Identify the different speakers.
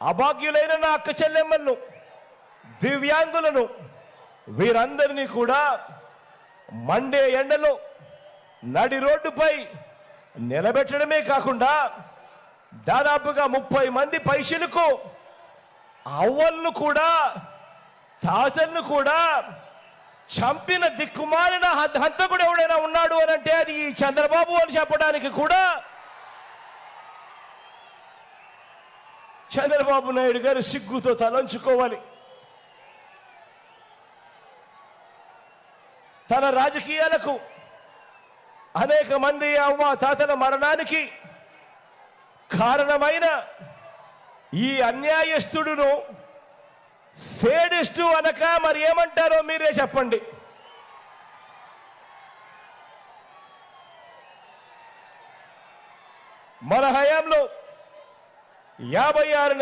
Speaker 1: అభాగ్యులైన నా అక్క చెల్లెమ్మలను, దివ్యాంగులను, వీరందరినీ కూడా మండే ఎండలో నడి రోడ్డుపై నిలబెట్టడమే కాకుండా దాదాపుగా 30 మంది పైసలకు అవ్వలను కూడా, తాతలను కూడా చంపిన దిక్కుమాలిన హంతకుడు ఎవడైనా ఉన్నాడు అని అంటే అది ఈ చంద్రబాబు అని చెప్పడానికి కూడా చంద్రబాబు నాయుడు గారు సిగ్గుతో తలంచుకోవాలి. తన రాజకీయాలకు అనేక మంది అవ్వ తాతల మరణానికి కారణమైన ఈ అన్యాయస్తుడును సేడిస్టు అనక మరి ఏమంటారో మీరే చెప్పండి. మన హయాంలో 56